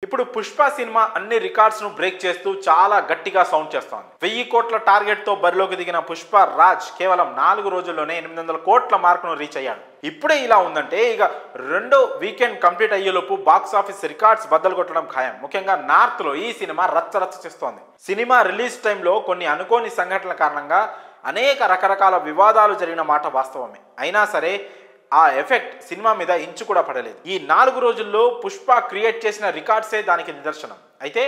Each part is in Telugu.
ఇప్పుడు పుష్ప సినిమా అన్ని రికార్డ్స్ ను బ్రేక్ చేస్తూ చాలా గట్టిగా సౌండ్ చేస్తోంది. 1000 కోట్ల టార్గెట్ తో బరిలోకి దిగిన పుష్ప రాజ్ కేవలం 4 రోజుల్లోనే 800 కోట్ల మార్కును రీచ్ అయ్యాడు. ఇప్పుడే ఇలా ఉందంటే ఇక రెండో వీకెండ్ కంప్లీట్ అయ్యేలోపు బాక్స్ ఆఫీస్ రికార్డ్స్ బద్దలు కొట్టడం ఖాయం. ముఖ్యంగా నార్త్ లో ఈ సినిమా రచ్చరచ్చ చేస్తోంది. సినిమా రిలీజ్ టైంలో కొన్ని అనుకోని సంఘటనల కారణంగా అనేక రకరకాల వివాదాలు జరిగిన మాట వాస్తవమే. అయినా సరే ఆ ఎఫెక్ట్ సినిమా మీద ఇంచు కూడా పడలేదు. ఈ 4 రోజుల్లో పుష్ప క్రియేట్ చేసిన రికార్డ్సే దానికి నిదర్శనం. అయితే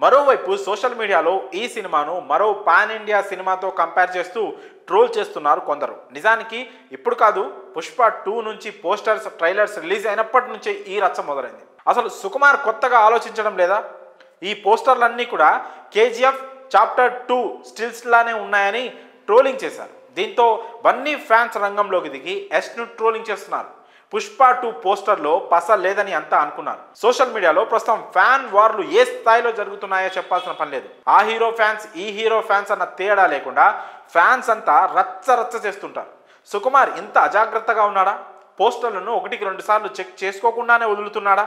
మరోవైపు సోషల్ మీడియాలో ఈ సినిమాను మరో పాన్ ఇండియా సినిమాతో కంపేర్ చేస్తూ ట్రోల్ చేస్తున్నారు కొందరు. నిజానికి ఇప్పుడు కాదు, పుష్ప 2 నుంచి పోస్టర్స్ ట్రైలర్స్ రిలీజ్ అయినప్పటి నుంచే ఈ రచ్చ మొదలైంది. అసలు సుకుమార్ కొత్తగా ఆలోచించడం లేదా? ఈ పోస్టర్లన్నీ కూడా కేజీఎఫ్ చాప్టర్ 2 స్టిల్స్ లానే ఉన్నాయని ట్రోలింగ్ చేశారు. దీంతో బన్నీ ఫ్యాన్స్ రంగంలోకి దిగి యష్ను ట్రోలింగ్ చేస్తున్నారు. పుష్ప 2 పోస్టర్లో పస లేదని అంతా అనుకున్నారు. సోషల్ మీడియాలో ప్రస్తుతం ఫ్యాన్ వార్లు ఏ స్థాయిలో జరుగుతున్నాయో చెప్పాల్సిన పని లేదు. ఆ హీరో ఫ్యాన్స్ ఈ హీరో ఫ్యాన్స్ అన్న తేడా లేకుండా ఫ్యాన్స్ అంతా రచ్చ రచ్చ చేస్తుంటారు. సుకుమార్ ఇంత అజాగ్రత్తగా ఉన్నాడా? పోస్టర్లను 1-2 సార్లు చెక్ చేసుకోకుండానే వదులుతున్నాడా?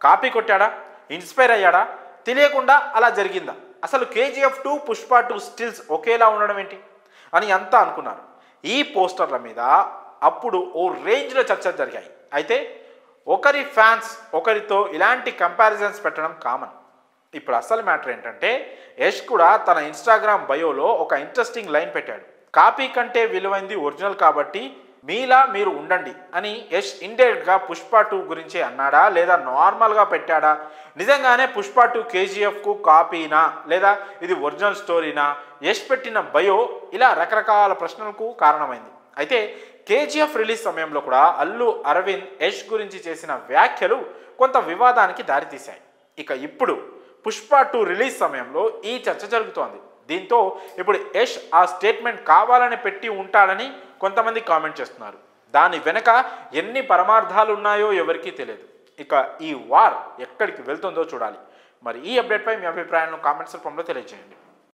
కాపీ కొట్టాడా? ఇన్స్పైర్ అయ్యాడా? తెలియకుండా అలా జరిగిందా? అసలు కేజీఎఫ్ 2 పుష్ప 2 స్టిల్స్ ఒకేలా ఉండడం ఏంటి అని అంతా అనుకున్నారు. ఈ పోస్టర్ల మీద అప్పుడు ఓ రేంజ్లో చర్చలు జరిగాయి. అయితే ఒకరి ఫ్యాన్స్ ఒకరితో ఇలాంటి కంపారిజన్స్ పెట్టడం కామన్. ఇప్పుడు అసలు మ్యాటర్ ఏంటంటే యష్ కూడా తన ఇన్స్టాగ్రామ్ బయోలో ఒక ఇంట్రెస్టింగ్ లైన్ పెట్టాడు. కాపీ కంటే విలువైంది ఒరిజినల్ కాబట్టి మీలా మీరు ఉండండి అని యష్ ఇండైరెక్ట్గా పుష్ప 2 గురించి అన్నాడా లేదా నార్మల్గా పెట్టాడా? నిజంగానే పుష్ప 2 కేజీఎఫ్కు కాపీనా లేదా ఇది ఒరిజినల్ స్టోరీనా? యష్ పెట్టిన బయో ఇలా రకరకాల ప్రశ్నలకు కారణమైంది. అయితే కేజీఎఫ్ రిలీజ్ సమయంలో కూడా అల్లు అరవింద్ యష్ గురించి చేసిన వ్యాఖ్యలు కొంత వివాదానికి దారితీశాయి. ఇక ఇప్పుడు పుష్ప 2 రిలీజ్ సమయంలో ఈ చర్చ జరుగుతోంది. దీంతో ఇప్పుడు యష్ ఆ స్టేట్మెంట్ కావాలని పెట్టి ఉంటాడని కొంతమంది కామెంట్ చేస్తున్నారు. దాని వెనక ఎన్ని పరమార్థాలు ఉన్నాయో ఎవరికీ తెలియదు. ఇక ఈ వార్ ఎక్కడికి వెళ్తుందో చూడాలి. మరి ఈ అప్డేట్పై మీ అభిప్రాయాలను కామెంట్స్ రూపంలో తెలియజేయండి.